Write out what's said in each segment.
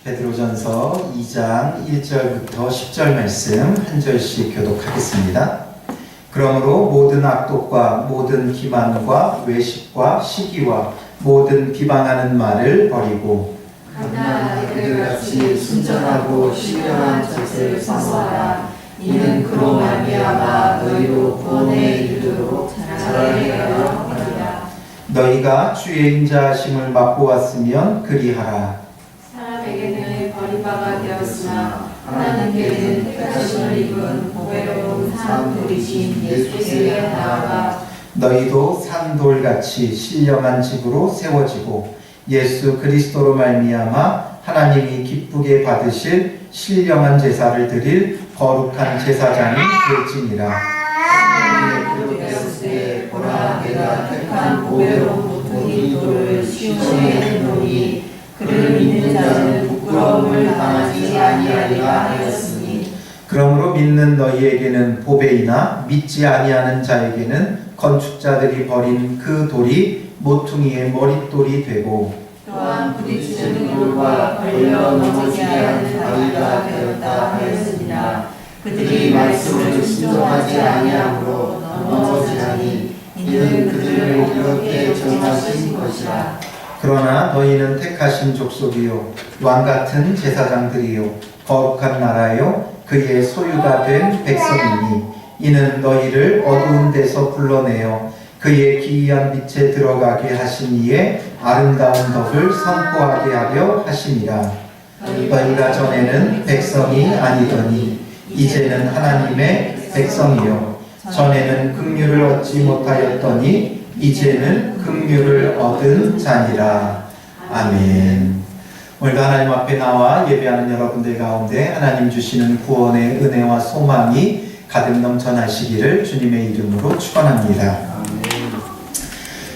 베드로전서 2장 1절부터 10절 말씀 한 절씩 교독하겠습니다. 그러므로 모든 악독과 모든 기만과 외식과 시기와 모든 비방하는 말을 버리고 가나 아이들같이 순전하고 신령한 젖을 선서하라. 이는 그로 말미암아 너희로 구원에 이르도록 자라게 하려 함이라. 너희가 주의 인자하심을 맛보았으면 그리하라. 사람에게는 버림받아 되었으나 하나님께는 택하심을 입은 보배로운 사람들이신 예수께에 나아가 너희도 산돌같이 신령한 집으로 세워지고 예수 그리스도로 말미암아 하나님이 기쁘게 받으실 신령한 제사를 드릴 거룩한 제사장이 될지니라. 보라 내가 택한 보배로운 모퉁이 돌을 시온에 놓으니 그를 믿는 자는 부끄러움을 당하지 아니하리라 하였으니. 그러므로 믿는 너희에게는 보배이나 믿지 아니하는 자에게는 건축자들이 버린 그 돌이 모퉁이의 머릿돌이 되고 또한 부딪히는 돌과 걸려 넘어지게 하는 바위가 되었다 하였습니다. 그들이 말씀을 순종하지 아니하므로 넘어지나니 이는 그들을 이렇게 정하신 것이라. 그러나 너희는 택하신 족속이요 왕같은 제사장들이요 거룩한 나라요 그의 소유가 된 백성이니 이는 너희를 어두운 데서 불러내어 그의 기이한 빛에 들어가게 하신 이의 아름다운 덕을 선포하게 하려 하심이라. 너희가 전에는 백성이 아니더니 이제는 하나님의 백성이요 전에는 긍휼을 얻지 못하였더니 이제는 긍휼을 얻은 자니라. 아멘. 오늘도 하나님 앞에 나와 예배하는 여러분들 가운데 하나님 주시는 구원의 은혜와 소망이 가득 넘쳐나시기를 주님의 이름으로 축원합니다.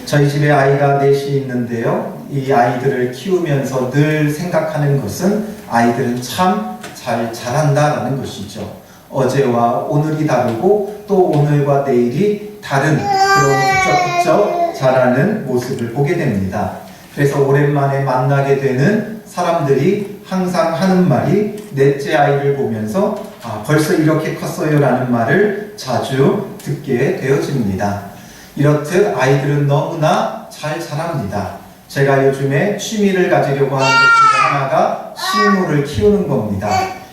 저희 집에 아이가 넷이 있는데요. 이 아이들을 키우면서 늘 생각하는 것은 아이들은 참 잘 자란다라는 것이죠. 어제와 오늘이 다르고 또 오늘과 내일이 다른 그런 부쩍부쩍 자라는 모습을 보게 됩니다. 그래서 오랜만에 만나게 되는 사람들이 항상 하는 말이 넷째 아이를 보면서 벌써 이렇게 컸어요 라는 말을 자주 듣게 되어집니다. 이렇듯 아이들은 너무나 잘 자랍니다. 제가 요즘에 취미를 가지려고 하는 것 중에 하나가 식물을 키우는 겁니다.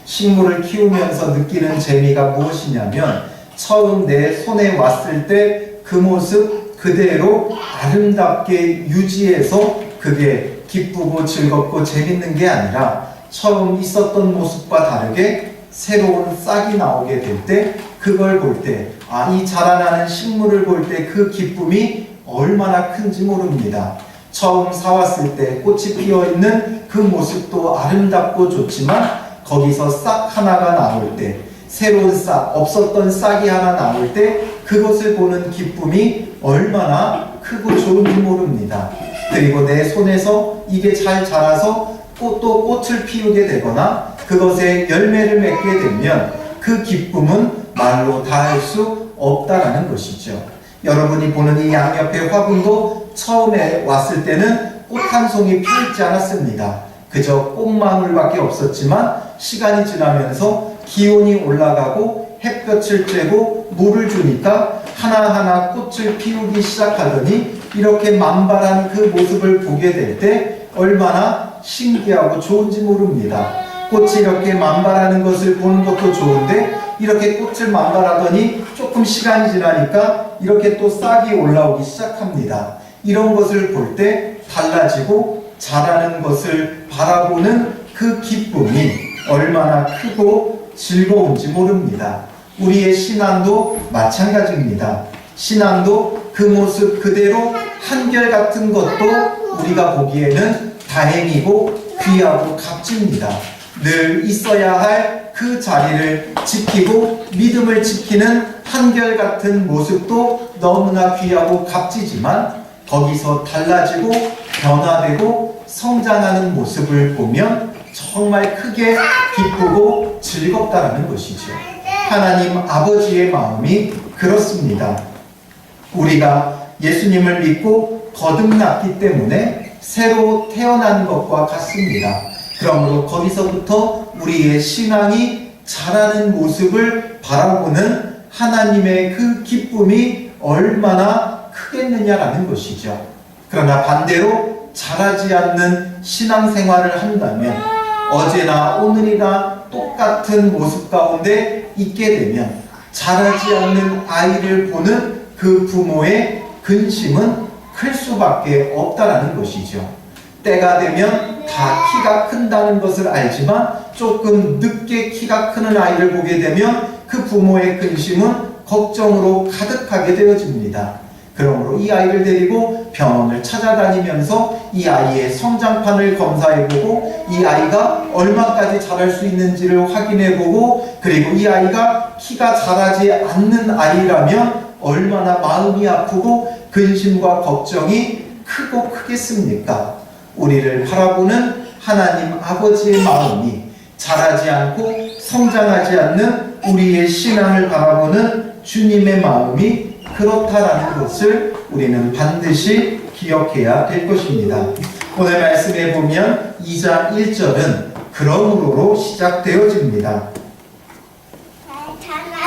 식물을 키우면서 느끼는 재미가 무엇이냐면 처음 내 손에 왔을 때 그 모습 그대로 아름답게 유지해서 그게 기쁘고 즐겁고 재밌는 게 아니라 처음 있었던 모습과 다르게 새로운 싹이 나오게 될 때 그걸 볼 때 이 자라나는 식물을 볼 때 그 기쁨이 얼마나 큰지 모릅니다. 처음 사왔을 때 꽃이 피어있는 그 모습도 아름답고 좋지만 거기서 싹 하나가 나올 때 새로운 싹, 없었던 싹이 하나 나올 때 그것을 보는 기쁨이 얼마나 크고 좋은지 모릅니다. 그리고 내 손에서 이게 잘 자라서 또 꽃을 피우게 되거나 그것에 열매를 맺게 되면 그 기쁨은 말로 다 할 수 없다라는 것이죠. 여러분이 보는 이 양옆의 화분도 처음에 왔을 때는 꽃 한 송이 피어있지 않았습니다. 그저 꽃망울밖에 없었지만 시간이 지나면서 기온이 올라가고 햇볕을 쬐고 물을 주니까 하나하나 꽃을 피우기 시작하더니 이렇게 만발한 그 모습을 보게 될 때 얼마나 신기하고 좋은지 모릅니다. 꽃이 이렇게 만발하는 것을 보는 것도 좋은데 이렇게 꽃을 만발하더니 조금 시간이 지나니까 이렇게 또 싹이 올라오기 시작합니다. 이런 것을 볼 때 달라지고 자라는 것을 바라보는 그 기쁨이 얼마나 크고 즐거운지 모릅니다. 우리의 신앙도 마찬가지입니다. 신앙도 그 모습 그대로 한결같은 것도 우리가 보기에는 다행이고 귀하고 값집니다. 늘 있어야 할 그 자리를 지키고 믿음을 지키는 한결같은 모습도 너무나 귀하고 값지지만 거기서 달라지고 변화되고 성장하는 모습을 보면 정말 크게 기쁘고 즐겁다라는 것이죠. 하나님 아버지의 마음이 그렇습니다. 우리가 예수님을 믿고 거듭났기 때문에 새로 태어난 것과 같습니다. 그러므로 거기서부터 우리의 신앙이 자라는 모습을 바라보는 하나님의 그 기쁨이 얼마나 크겠느냐라는 것이죠. 그러나 반대로 자라지 않는 신앙생활을 한다면 어제나 오늘이나 똑같은 모습 가운데 있게 되면 자라지 않는 아이를 보는 그 부모의 근심은 클 수밖에 없다라는 것이죠. 때가 되면 다 키가 큰다는 것을 알지만 조금 늦게 키가 크는 아이를 보게 되면 그 부모의 근심은 걱정으로 가득하게 되어집니다. 그러므로 이 아이를 데리고 병원을 찾아다니면서 이 아이의 성장판을 검사해보고 이 아이가 얼마까지 자랄 수 있는지를 확인해보고 그리고 이 아이가 키가 자라지 않는 아이라면 얼마나 마음이 아프고 근심과 걱정이 크고 크겠습니까? 우리를 바라보는 하나님 아버지의 마음이 자라지 않고 성장하지 않는 우리의 신앙을 바라보는 주님의 마음이 그렇다라는 것을 우리는 반드시 기억해야 될 것입니다. 오늘 말씀에 보면 2장 1절은 그러므로로 시작되어집니다.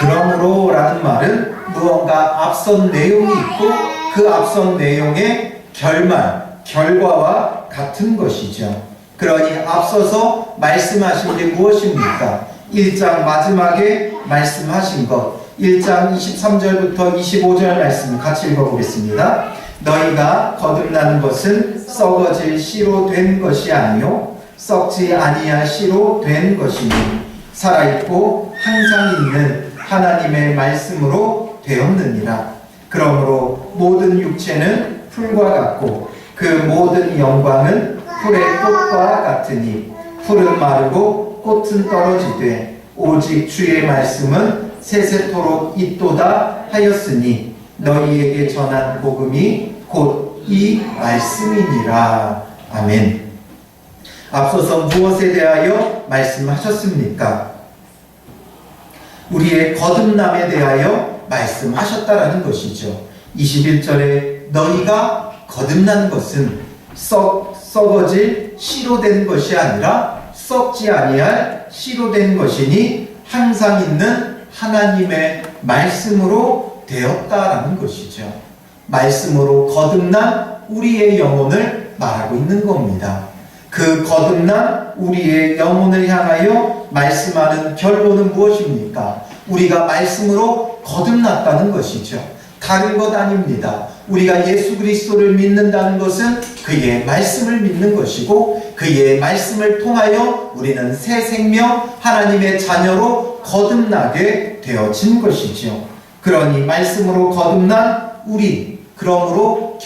그러므로라는 말은 무언가 앞선 내용이 있고 그 앞선 내용의 결과와 같은 것이죠. 그러니 앞서서 말씀하신 게 무엇입니까? 1장 마지막에 말씀하신 것 1장 23절부터 25절 말씀 같이 읽어보겠습니다. 너희가 거듭나는 것은 썩어질 씨로 된 것이 아니요 썩지 아니할 씨로 된 것이니 살아있고 항상 있는 하나님의 말씀으로 되었느니라. 그러므로 모든 육체는 풀과 같고 그 모든 영광은 풀의 꽃과 같으니 풀은 마르고 꽃은 떨어지되 오직 주의 말씀은 세세토록 있도다 하였으니 너희에게 전한 복음이 곧 이 말씀이니라. 아멘. 앞서서 무엇에 대하여 말씀하셨습니까? 우리의 거듭남에 대하여 말씀하셨다라는 것이죠. 21절에 너희가 거듭난 것은 썩어질 씨로 된 것이 아니라 썩지 아니할 씨로 된 것이니 항상 있는 하나님의 말씀으로 되었다라는 것이죠. 말씀으로 거듭난 우리의 영혼을 말하고 있는 겁니다. 그 거듭난 우리의 영혼을 향하여 말씀하는 결론은 무엇입니까? 우리가 말씀으로 거듭났다는 것이죠. 다른 것 아닙니다. 우리가 예수 그리스도를 믿는다는 것은 그의 말씀을 믿는 것이고 그의 말씀을 통하여 우리는 새 생명 하나님의 자녀로 거듭나게 되어진 것이죠. 그러니 말씀으로 거듭난 우리, 그러므로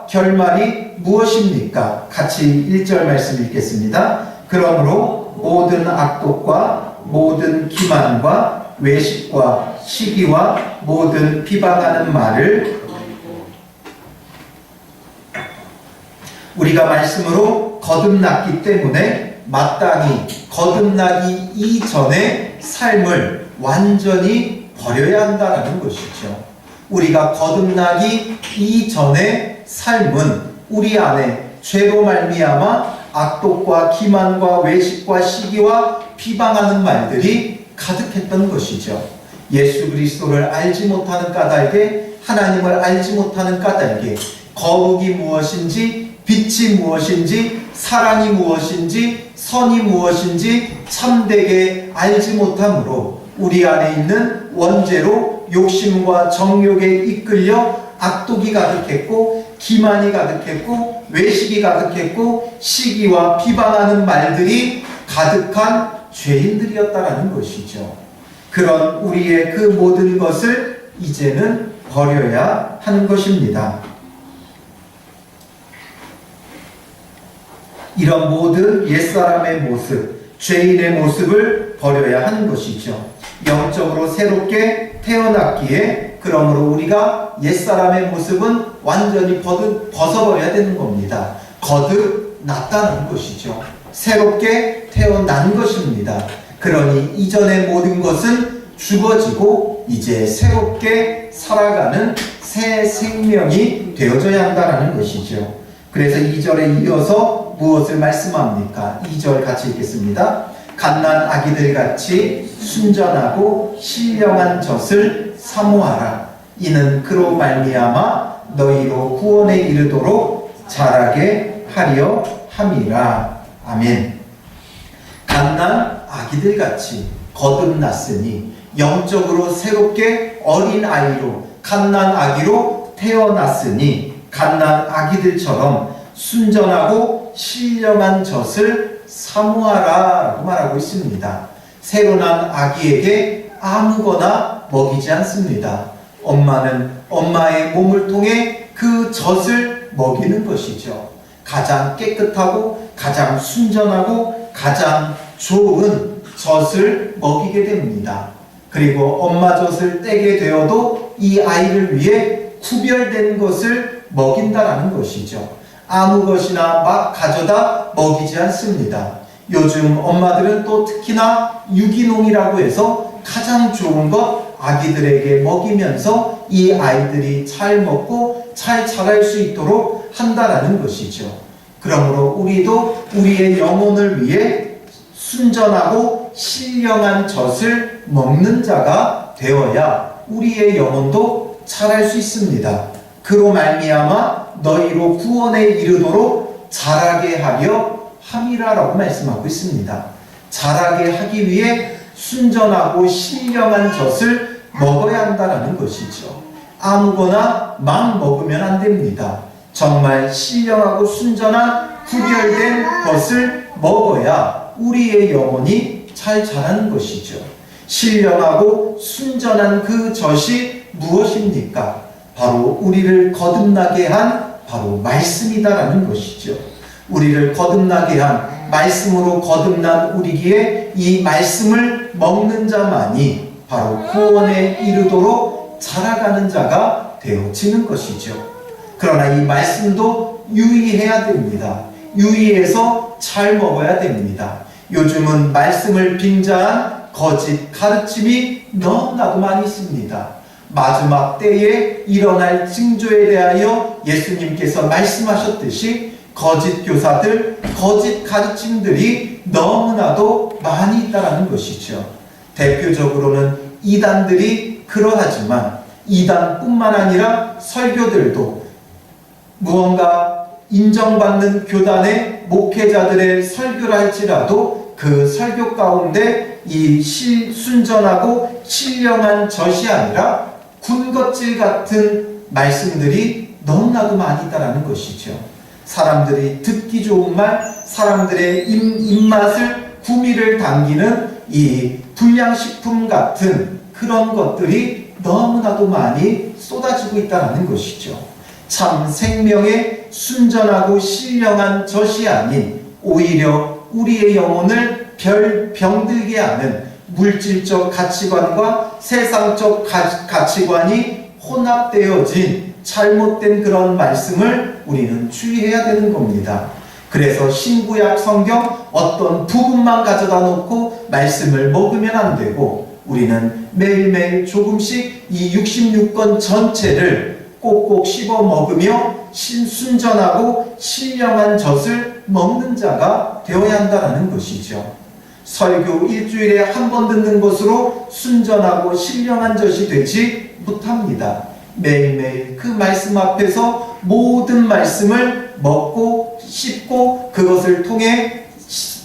결말이 무엇입니까? 같이 1절 말씀 읽겠습니다. 그러므로 모든 악독과 모든 기만과 외식과 시기와 모든 비방하는 말을 우리가 말씀으로 거듭났기 때문에 마땅히 거듭나기 이전의 삶을 완전히 버려야 한다는 것이죠. 우리가 거듭나기 이전의 삶은 우리 안에 죄로 말미암아 악독과 기만과 외식과 시기와 비방하는 말들이 가득했던 것이죠. 예수 그리스도를 알지 못하는 까닭에, 하나님을 알지 못하는 까닭에 거룩이 무엇인지, 빛이 무엇인지, 사랑이 무엇인지, 선이 무엇인지 참되게 알지 못함으로 우리 안에 있는 원죄로 욕심과 정욕에 이끌려 악독이 가득했고 기만이 가득했고 외식이 가득했고 시기와 비방하는 말들이 가득한 죄인들이었다라는 것이죠. 그런 우리의 그 모든 것을 이제는 버려야 하는 것입니다. 이런 모든 옛사람의 모습, 죄인의 모습을 버려야 하는 것이죠. 영적으로 새롭게 태어났기에 그러므로 우리가 옛사람의 모습은 완전히 벗어버려야 되는 겁니다. 거듭났다는 것이죠. 새롭게 태어난 것입니다. 그러니 이전의 모든 것은 죽어지고 이제 새롭게 살아가는 새 생명이 되어져야 한다는 것이죠. 그래서 2절에 이어서 무엇을 말씀합니까? 2절 같이 읽겠습니다. 갓난 아기들 같이 순전하고 신령한 젖을 사모하라. 이는 그로 말미암아 너희로 구원에 이르도록 자라게 하려 함이라. 아멘. 갓난 아기들 같이 거듭났으니 영적으로 새롭게 어린 아이로 갓난 아기로 태어났으니 갓난 아기들처럼 순전하고 신령한 젖을 사모하라 라고 말하고 있습니다. 새로 난 아기에게 아무거나 먹이지 않습니다. 엄마는 엄마의 몸을 통해 그 젖을 먹이는 것이죠. 가장 깨끗하고 가장 순전하고 가장 좋은 젖을 먹이게 됩니다. 그리고 엄마 젖을 떼게 되어도 이 아이를 위해 구별된 것을 먹인다라는 것이죠. 아무 것이나 막 가져다 먹이지 않습니다. 요즘 엄마들은 또 특히나 유기농이라고 해서 가장 좋은 것 아기들에게 먹이면서 이 아이들이 잘 먹고 잘 자랄 수 있도록 한다라는 것이죠. 그러므로 우리도 우리의 영혼을 위해 순전하고 신령한 젖을 먹는 자가 되어야 우리의 영혼도 자랄 수 있습니다. 그로 말미암아 너희로 구원에 이르도록 자라게 하려 함이라라고 말씀하고 있습니다. 자라게 하기 위해 순전하고 신령한 젖을 먹어야 한다는 것이죠. 아무거나 막 먹으면 안 됩니다. 정말 신령하고 순전한 구별된 것을 먹어야 우리의 영혼이 잘 자라는 것이죠. 신령하고 순전한 그 젖이 무엇입니까? 바로 우리를 거듭나게 한 바로 말씀이다라는 것이죠. 우리를 거듭나게 한 말씀으로 거듭난 우리기에 이 말씀을 먹는 자만이 바로 구원에 이르도록 자라가는 자가 되어지는 것이죠. 그러나 이 말씀도 유의해야 됩니다. 유의해서 잘 먹어야 됩니다. 요즘은 말씀을 빙자한 거짓 가르침이 너무나도 많이 있습니다. 마지막 때에 일어날 징조에 대하여 예수님께서 말씀하셨듯이 거짓 교사들, 거짓 가르침들이 너무나도 많이 있다는 것이죠. 대표적으로는 이단들이 그러하지만 이단뿐만 아니라 설교들도 무언가 인정받는 교단의 목회자들의 설교를 할지라도 그 설교 가운데 이 순전하고 신령한 젖이 아니라 군것질 같은 말씀들이 너무나도 많이 있다는 것이죠. 사람들이 듣기 좋은 말, 사람들의 입맛을 구미를 당기는 이 불량식품 같은 그런 것들이 너무나도 많이 쏟아지고 있다는 것이죠. 참 생명의 순전하고 신령한 젖이 아닌 오히려 우리의 영혼을 병들게 하는 물질적 가치관과 세상적 가치관이 혼합되어진 잘못된 그런 말씀을 우리는 주의해야 되는 겁니다. 그래서 신구약 성경 어떤 부분만 가져다 놓고 말씀을 먹으면 안 되고 우리는 매일매일 조금씩 이 66권 전체를 꼭꼭 씹어 먹으며 순전하고 신령한 젖을 먹는 자가 되어야 한다는 것이죠. 설교 일주일에 한 번 듣는 것으로 순전하고 신령한 젖이 되지 못합니다. 매일매일 그 말씀 앞에서 모든 말씀을 먹고 씹고 그것을 통해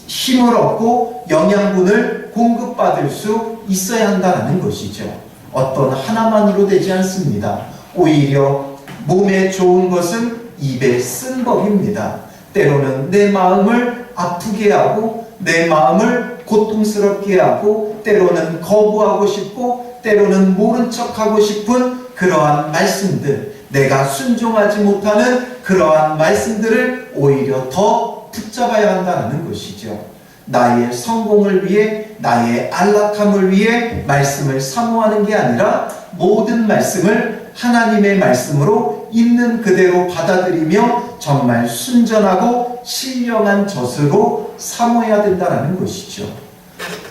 힘을 얻고 영양분을 공급받을 수 있어야 한다는 것이죠. 어떤 하나만으로 되지 않습니다. 오히려 몸에 좋은 것은 입에 쓴 법입니다. 때로는 내 마음을 아프게 하고 내 마음을 고통스럽게 하고 때로는 거부하고 싶고 때로는 모른 척하고 싶은 그러한 말씀들, 내가 순종하지 못하는 그러한 말씀들을 오히려 더 붙잡아야 한다는 것이죠. 나의 성공을 위해, 나의 안락함을 위해 말씀을 사모하는 게 아니라 모든 말씀을 하나님의 말씀으로 있는 그대로 받아들이며 정말 순전하고 신령한 젖으로 사모해야 된다는 것이죠.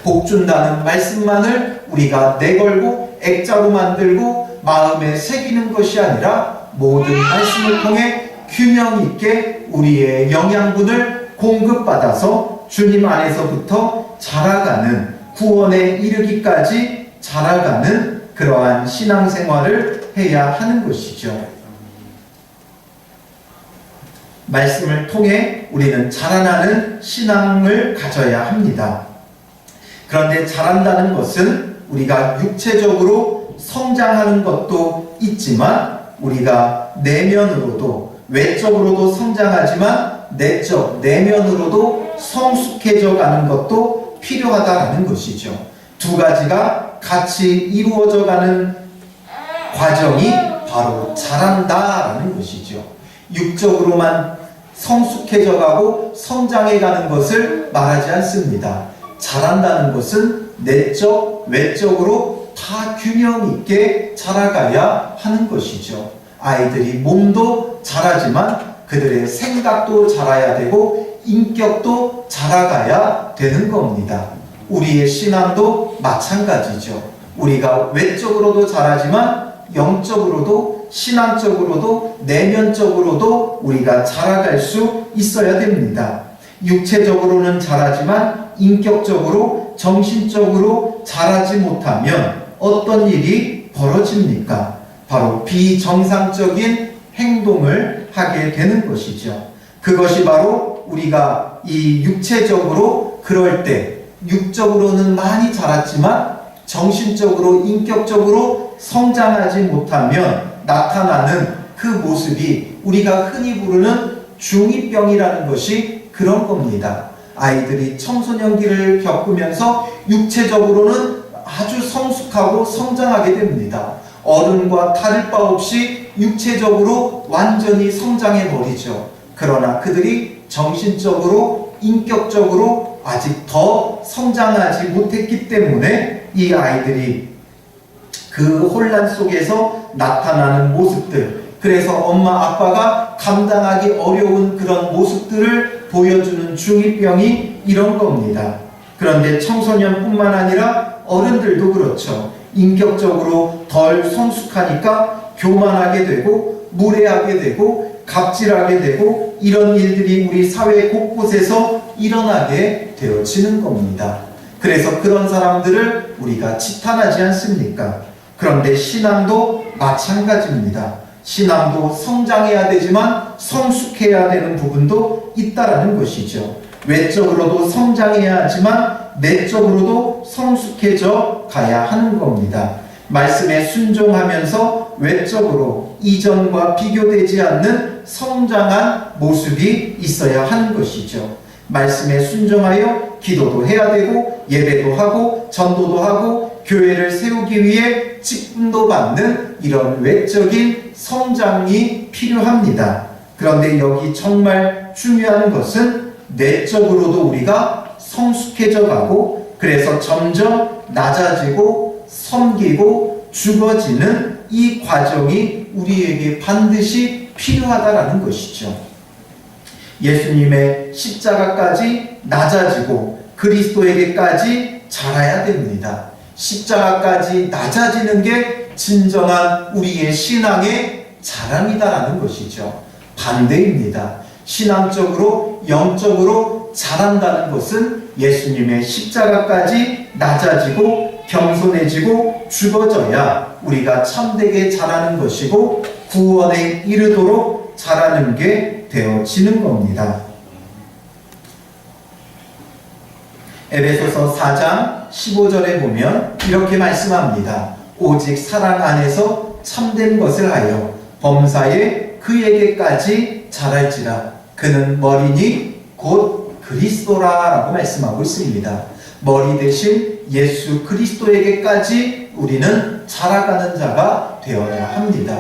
복준다는 말씀만을 우리가 내걸고 액자로 만들고 마음에 새기는 것이 아니라 모든 말씀을 통해 균형 있게 우리의 영양분을 공급받아서 주님 안에서부터 자라가는, 구원에 이르기까지 자라가는 그러한 신앙생활을 해야 하는 것이죠. 말씀을 통해 우리는 자라나는 신앙을 가져야 합니다. 그런데 자란다는 것은 우리가 육체적으로 성장하는 것도 있지만 우리가 내면으로도, 외적으로도 성장하지만 내적, 내면으로도 성숙해져 가는 것도 필요하다라는 것이죠. 두 가지가 같이 이루어져 가는 과정이 바로 자란다라는 것이죠. 육적으로만 성숙해져 가고 성장해 가는 것을 말하지 않습니다. 자란다는 것은 내적, 외적으로 다 균형 있게 자라가야 하는 것이죠. 아이들이 몸도 자라지만 그들의 생각도 자라야 되고 인격도 자라가야 되는 겁니다. 우리의 신앙도 마찬가지죠. 우리가 외적으로도 자라지만 영적으로도, 신앙적으로도, 내면적으로도 우리가 자라갈 수 있어야 됩니다. 육체적으로는 자라지만 인격적으로, 정신적으로 자라지 못하면 어떤 일이 벌어집니까? 바로 비정상적인 행동을 하게 되는 것이죠. 그것이 바로 우리가 이 육체적으로 그럴 때, 육적으로는 많이 자랐지만 정신적으로, 인격적으로 성장하지 못하면 나타나는 그 모습이 우리가 흔히 부르는 중2병이라는 것이 그런 겁니다. 아이들이 청소년기를 겪으면서 육체적으로는 아주 성숙하고 성장하게 됩니다. 어른과 다를 바 없이 육체적으로 완전히 성장해 버리죠. 그러나 그들이 정신적으로, 인격적으로 아직 더 성장하지 못했기 때문에 이 아이들이 그 혼란 속에서 나타나는 모습들, 그래서 엄마 아빠가 감당하기 어려운 그런 모습들을 보여주는 중2병이 이런 겁니다. 그런데 청소년뿐만 아니라 어른들도 그렇죠. 인격적으로 덜 성숙하니까 교만하게 되고 무례하게 되고 갑질하게 되고 이런 일들이 우리 사회 곳곳에서 일어나게 되어지는 겁니다. 그래서 그런 사람들을 우리가 치탄하지 않습니까? 그런데 신앙도 마찬가지입니다. 신앙도 성장해야 되지만 성숙해야 되는 부분도 있다라는 것이죠. 외적으로도 성장해야 하지만 내적으로도 성숙해져 가야 하는 겁니다. 말씀에 순종하면서 외적으로 이전과 비교되지 않는 성장한 모습이 있어야 하는 것이죠. 말씀에 순종하여 기도도 해야 되고 예배도 하고 전도도 하고 교회를 세우기 위해 직분도 받는 이런 외적인 성장이 필요합니다. 그런데 여기 정말 중요한 것은 내적으로도 우리가 성숙해져 가고 그래서 점점 낮아지고 섬기고 죽어지는 이 과정이 우리에게 반드시 필요하다라는 것이죠. 예수님의 십자가까지 낮아지고 그리스도에게까지 자라야 됩니다. 십자가까지 낮아지는 게 진정한 우리의 신앙의 자람이다라는 것이죠. 반대입니다. 신앙적으로 영적으로 자란다는 것은 예수님의 십자가까지 낮아지고 겸손해지고 죽어져야 우리가 참되게 자라는 것이고 구원에 이르도록 자라는 게 되어지는 겁니다. 에베소서 4장 15절에 보면 이렇게 말씀합니다. 오직 사랑 안에서 참된 것을 하여 범사에 그에게까지 자랄지라. 그는 머리니 곧 그리스도라 라고 말씀하고 있습니다. 머리 대신 예수 그리스도에게까지 우리는 자라가는 자가 되어야 합니다.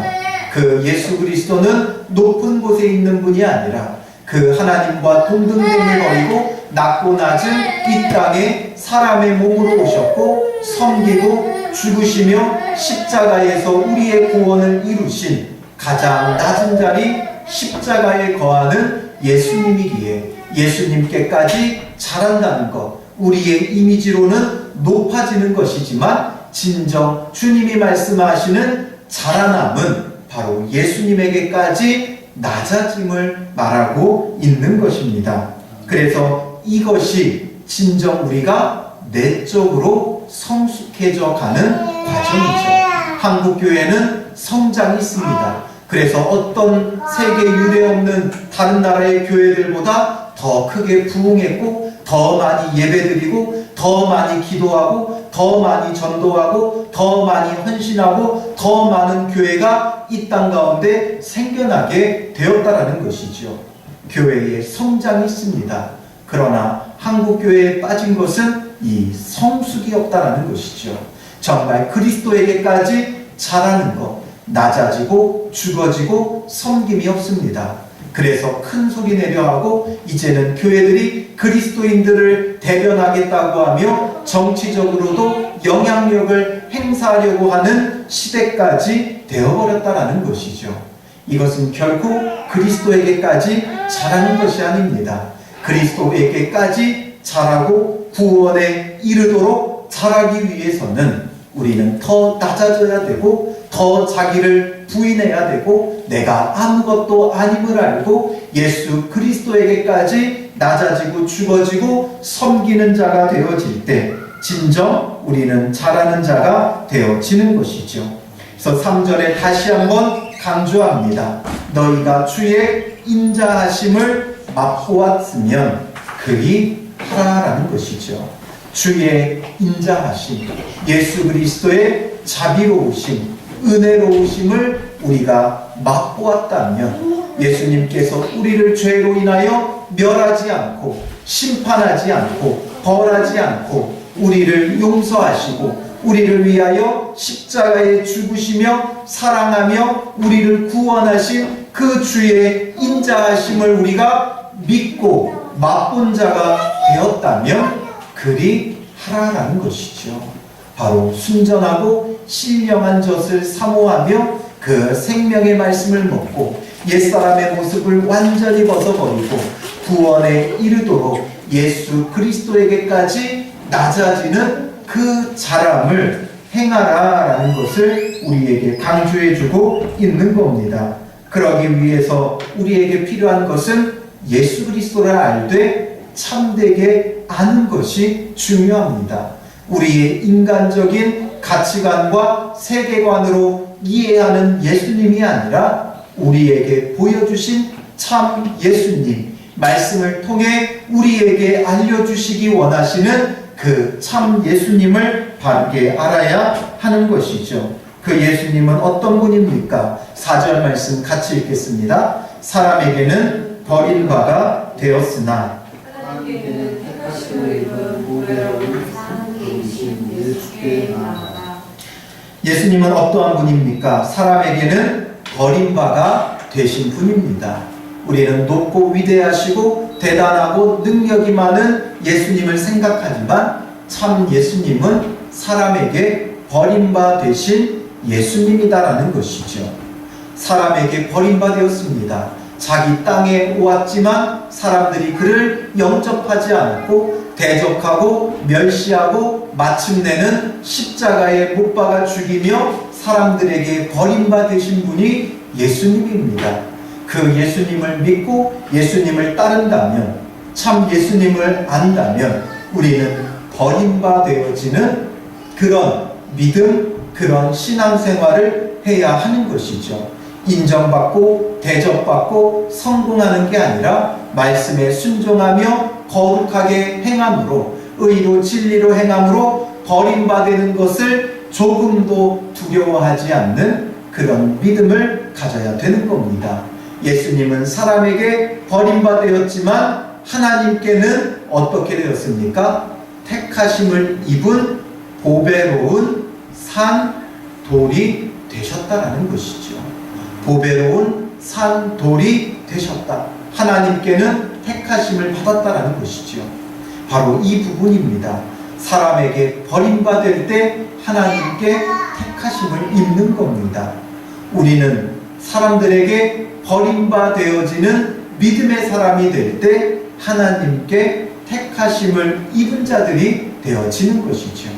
그 예수 그리스도는 높은 곳에 있는 분이 아니라 그 하나님과 동등됨을 버리고 낮고 낮은 이 땅에 사람의 몸으로 오셨고 섬기고 죽으시며 십자가에서 우리의 구원을 이루신 가장 낮은 자리 십자가에 거하는 예수님이기에 예수님께까지 자란다는 것, 우리의 이미지로는 높아지는 것이지만 진정 주님이 말씀하시는 자라남은 바로 예수님에게까지 낮아짐을 말하고 있는 것입니다. 그래서 이것이 진정 우리가 내적으로 성숙해져 가는 과정이죠. 한국교회는 성장이 있습니다. 그래서 어떤 세계 유례 없는 다른 나라의 교회들보다 더 크게 부흥했고, 더 많이 예배드리고, 더 많이 기도하고, 더 많이 전도하고, 더 많이 헌신하고, 더 많은 교회가 이 땅 가운데 생겨나게 되었다라는 것이죠. 교회의 성장이 있습니다. 그러나 한국교회에 빠진 것은 이 성숙이 없다라는 것이죠. 정말 그리스도에게까지 자라는 것, 낮아지고 죽어지고 섬김이 없습니다. 그래서 큰 소리 내려 하고 이제는 교회들이 그리스도인들을 대변하겠다고 하며 정치적으로도 영향력을 행사하려고 하는 시대까지 되어버렸다라는 것이죠. 이것은 결코 그리스도에게까지 자라는 것이 아닙니다. 그리스도에게까지 자라고 구원에 이르도록 자라기 위해서는 우리는 더 낮아져야 되고, 더 자기를 부인해야 되고, 내가 아무것도 아님을 알고 예수 그리스도에게까지 낮아지고 죽어지고 섬기는 자가 되어질 때 진정 우리는 자라는 자가 되어지는 것이죠. 그래서 3절에 다시 한번 강조합니다. 너희가 주의 인자하심을 맛보았으면 그리 하라라는 것이죠. 주의 인자하심, 예수 그리스도의 자비로우심, 은혜로우심을 우리가 맛보았다면 예수님께서 우리를 죄로 인하여 멸하지 않고 심판하지 않고 벌하지 않고 우리를 용서하시고 우리를 위하여 십자가에 죽으시며 사랑하며 우리를 구원하신 그 주의 인자하심을 우리가 믿고 맛본 자가 되었다면 그리 하라라는 것이죠. 바로 순전하고 신령한 젖을 사모하며 그 생명의 말씀을 먹고 옛사람의 모습을 완전히 벗어버리고 구원에 이르도록 예수 그리스도에게까지 낮아지는 그 자람을 행하라라는 것을 우리에게 강조해주고 있는 겁니다. 그러기 위해서 우리에게 필요한 것은 예수 그리스도를 알되 참되게 아는 것이 중요합니다. 우리의 인간적인 가치관과 세계관으로 이해하는 예수님이 아니라 우리에게 보여주신 참 예수님, 말씀을 통해 우리에게 알려주시기 원하시는 그 참 예수님을 바르게 알아야 하는 것이죠. 그 예수님은 어떤 분입니까? 4절 말씀 같이 읽겠습니다. 사람에게는 버린 바가 되었으나 하나님께는 택하심을 입은 보배로운 상이신 예수께 나아가. 예수님은 어떠한 분입니까? 사람에게는 버린 바가 되신 분입니다. 우리는 높고 위대하시고 대단하고 능력이 많은 예수님을 생각하지만 참 예수님은 사람에게 버린 바 되신 예수님이다라는 것이죠. 사람에게 버린 바 되었습니다. 자기 땅에 오았지만 사람들이 그를 영접하지 않았고 대적하고 멸시하고 마침내는 십자가에 못 박아 죽이며 사람들에게 버림바 되신 분이 예수님입니다. 그 예수님을 믿고 예수님을 따른다면, 참 예수님을 안다면 우리는 버림바 되어지는 그런 믿음, 그런 신앙생활을 해야 하는 것이죠. 인정받고 대접받고 성공하는 게 아니라 말씀에 순종하며 거룩하게 행함으로, 의로 진리로 행함으로 버림받는 것을 조금도 두려워하지 않는 그런 믿음을 가져야 되는 겁니다. 예수님은 사람에게 버림받았지만 하나님께는 어떻게 되었습니까? 택하심을 입은 보배로운 산 돌이 되셨다라는 것이죠. 보배로운 산 돌이 되셨다. 하나님께는 택하심을 받았다라는 것이죠. 바로 이 부분입니다. 사람에게 버림받을 때 하나님께 택하심을 입는 겁니다. 우리는 사람들에게 버림받아지는 믿음의 사람이 될 때 하나님께 택하심을 입은 자들이 되어지는 것이죠.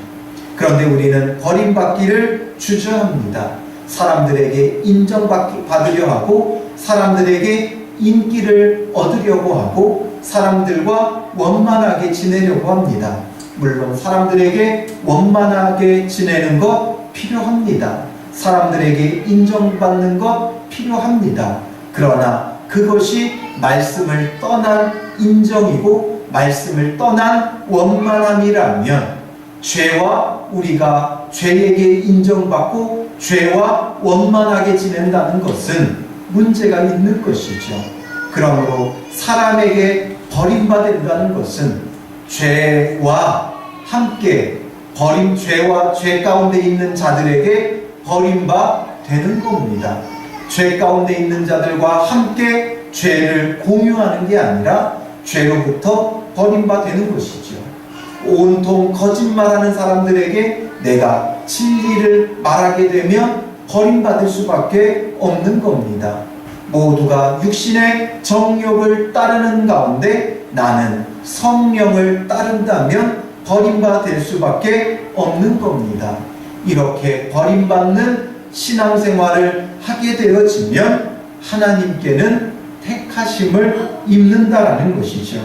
그런데 우리는 버림받기를 주저합니다. 사람들에게 인정받으려 하고 사람들에게 인기를 얻으려고 하고 사람들과 원만하게 지내려고 합니다. 물론 사람들에게 원만하게 지내는 것 필요합니다. 사람들에게 인정받는 것 필요합니다. 그러나 그것이 말씀을 떠난 인정이고 말씀을 떠난 원만함이라면 죄와 우리가 죄에게 인정받고 죄와 원만하게 지낸다는 것은 문제가 있는 것이죠. 그러므로 사람에게 버림받는다는 것은 죄와 함께 죄와 죄 가운데 있는 자들에게 버림받는 겁니다. 죄 가운데 있는 자들과 함께 죄를 공유하는 게 아니라 죄로부터 버림받는 것이죠. 온통 거짓말하는 사람들에게 내가 진리를 말하게 되면 버림받을 수밖에 없는 겁니다. 모두가 육신의 정욕을 따르는 가운데 나는 성령을 따른다면 버림받을 수밖에 없는 겁니다. 이렇게 버림받는 신앙생활을 하게 되어지면 하나님께는 택하심을 입는다라는 것이죠.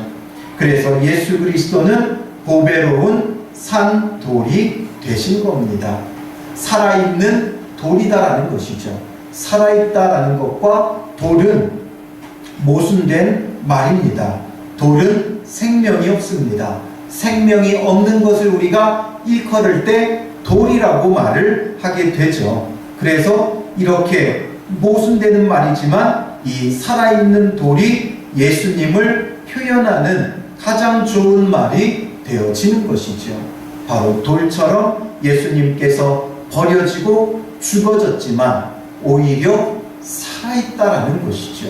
그래서 예수 그리스도는 보배로운 산돌이 되신 겁니다. 살아있는 돌이다라는 것이죠. 살아있다라는 것과 돌은 모순된 말입니다. 돌은 생명이 없습니다. 생명이 없는 것을 우리가 일컬을 때 돌이라고 말을 하게 되죠. 그래서 이렇게 모순되는 말이지만 이 살아있는 돌이 예수님을 표현하는 가장 좋은 말이 되어지는 것이죠. 바로 돌처럼 예수님께서 버려지고 죽어졌지만 오히려 살아있다라는 것이죠.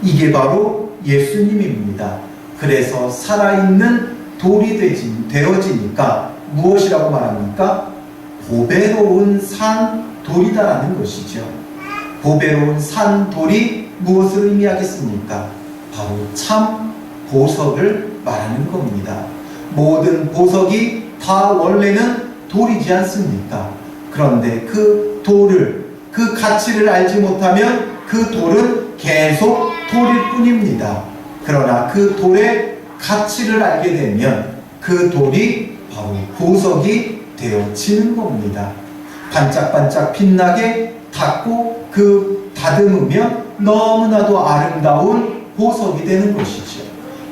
이게 바로 예수님입니다. 그래서 살아있는 돌이 되어지니까 무엇이라고 말합니까? 보배로운 산돌이다라는 것이죠. 보배로운 산돌이 무엇을 의미하겠습니까? 바로 참 보석을 말하는 겁니다. 모든 보석이 다 원래는 돌이지 않습니까? 그런데 그 돌을, 그 가치를 알지 못하면 그 돌은 계속 돌일 뿐입니다. 그러나 그 돌의 가치를 알게 되면 그 돌이 바로 보석이 되어지는 겁니다. 반짝반짝 빛나게 닫고 다듬으면 너무나도 아름다운 보석이 되는 것이죠.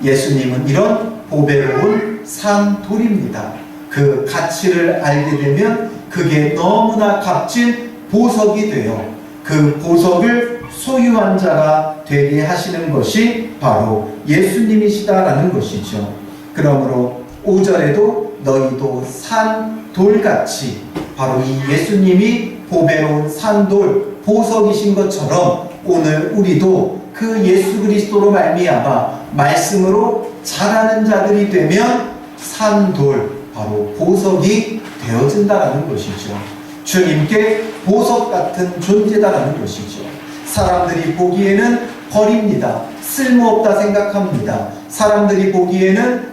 예수님은 이런 보배로운 산돌입니다. 그 가치를 알게 되면 그게 너무나 값진 보석이 되어 그 보석을 소유한 자가 되게 하시는 것이 바로 예수님이시다라는 것이죠. 그러므로 5절에도 너희도 산돌같이, 바로 이 예수님이 보배로운 산돌, 보석이신 것처럼 오늘 우리도 그 예수 그리스도로 말미암아 말씀으로 자라는 자들이 되면 산돌, 바로 보석이 되어진다라는 것이죠. 주님께 보석 같은 존재다라는 것이죠. 사람들이 보기에는 버립니다. 쓸모없다 생각합니다. 사람들이 보기에는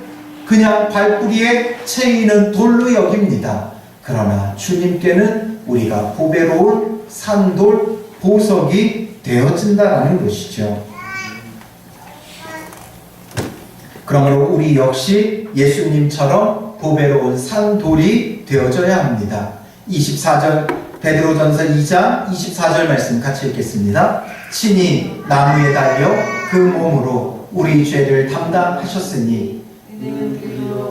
그냥 발뿌리에 채이는 돌로 여깁니다. 그러나 주님께는 우리가 보배로운 산돌, 보석이 되어진다라는 것이죠. 그러므로 우리 역시 예수님처럼 보배로운 산돌이 되어져야 합니다. 24절 베드로전서 2장 24절 말씀 같이 읽겠습니다. 친히 나무에 달려 그 몸으로 우리 죄를 담당하셨으니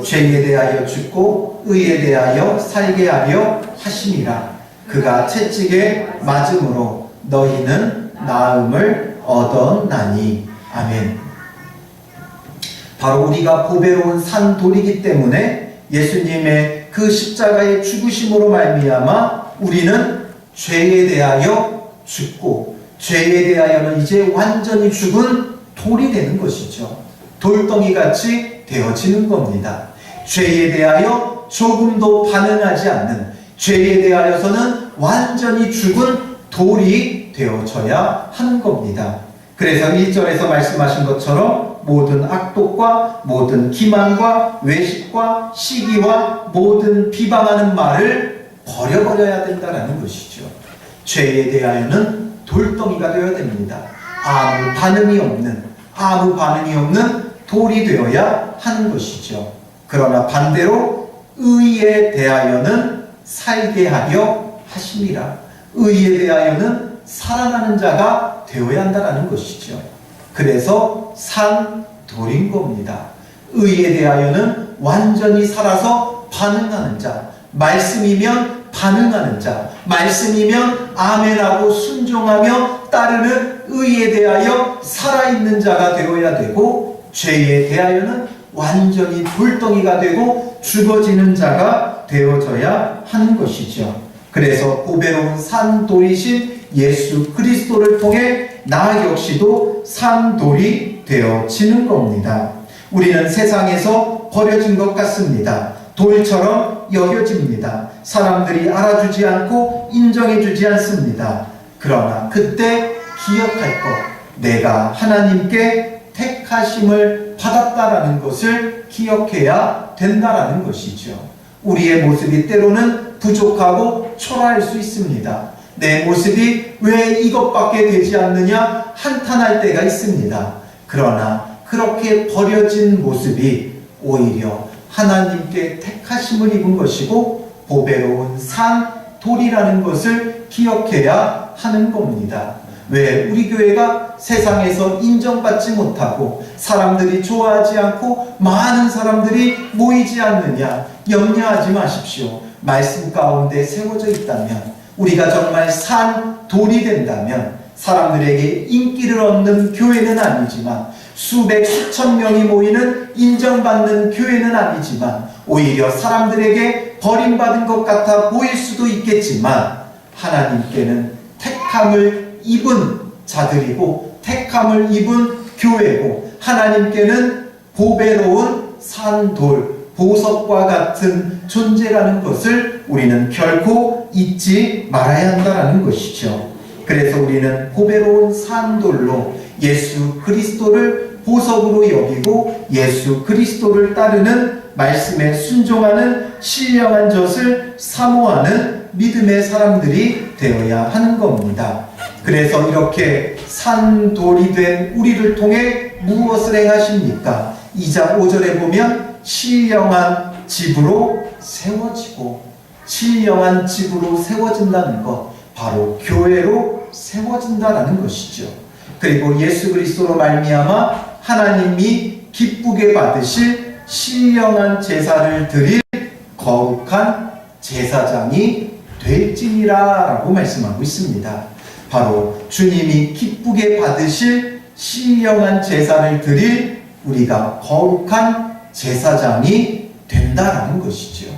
죄에 대하여 죽고 의에 대하여 살게 하려 하심이라. 그가 채찍에 맞음으로 너희는 나음을 얻었나니. 아멘. 바로 우리가 보배로운 산돌이기 때문에 예수님의 그 십자가의 죽으심으로 말미암아 우리는 죄에 대하여 죽고, 죄에 대하여는 이제 완전히 죽은 돌이 되는 것이죠. 돌덩이같이 되어지는 겁니다. 죄에 대하여 조금도 반응하지 않는, 죄에 대하여서는 완전히 죽은 돌이 되어져야 하는 겁니다. 그래서 1절에서 말씀하신 것처럼 모든 악독과 모든 기만과 외식과 시기와 모든 비방하는 말을 버려버려야 된다는 것이죠. 죄에 대하여는 돌덩이가 되어야 됩니다. 아무 반응이 없는 돌이 되어야 하는 것이죠. 그러나 반대로 의에 대하여는 살게 하려 하심이라. 의에 대하여는 살아나는 자가 되어야 한다는 것이죠. 그래서 산돌인 겁니다. 의에 대하여는 완전히 살아서 반응하는 자, 말씀이면 반응하는 자, 말씀이면 아멘하고 순종하며 따르는 의에 대하여 살아있는 자가 되어야 되고, 죄에 대하여는 완전히 돌덩이가 되고 죽어지는 자가 되어져야 하는 것이죠. 그래서 보배로운 산돌이신 예수 그리스도를 통해 나 역시도 산돌이 되어지는 겁니다. 우리는 세상에서 버려진 것 같습니다. 돌처럼 여겨집니다. 사람들이 알아주지 않고 인정해주지 않습니다. 그러나 그때 기억할 것, 내가 하나님께 택하심을 받았다라는 것을 기억해야 된다라는 것이죠. 우리의 모습이 때로는 부족하고 초라할 수 있습니다. 내 모습이 왜 이것밖에 되지 않느냐 한탄할 때가 있습니다. 그러나 그렇게 버려진 모습이 오히려 하나님께 택하심을 입은 것이고 보배로운 산돌이라는 것을 기억해야 하는 겁니다. 왜 우리 교회가 세상에서 인정받지 못하고 사람들이 좋아하지 않고 많은 사람들이 모이지 않느냐 염려하지 마십시오. 말씀 가운데 세워져 있다면, 우리가 정말 산돌이 된다면 사람들에게 인기를 얻는 교회는 아니지만, 수백 수천 명이 모이는 인정받는 교회는 아니지만, 오히려 사람들에게 버림받은 것 같아 보일 수도 있겠지만 하나님께는 택함을 입은 자들이고 택함을 입은 교회고, 하나님께는 보배로운 산돌, 보석과 같은 존재라는 것을 우리는 결코 잊지 말아야 한다는 것이죠. 그래서 우리는 보배로운 산돌로 예수 그리스도를 보석으로 여기고 예수 그리스도를 따르는 말씀에 순종하는 신령한 젖을 사모하는 믿음의 사람들이 되어야 하는 겁니다. 그래서 이렇게 산돌이 된 우리를 통해 무엇을 행하십니까? 2장 5절에 보면 신령한 집으로 세워지고, 신령한 집으로 세워진다는 것, 바로 교회로 세워진다는 것이죠. 그리고 예수 그리스도로 말미암아 하나님이 기쁘게 받으실 신령한 제사를 드릴 거룩한 제사장이 될지니라 라고 말씀하고 있습니다. 바로 주님이 기쁘게 받으실 신령한 제사를 드릴 우리가 거룩한 제사장이 된다라는 것이죠.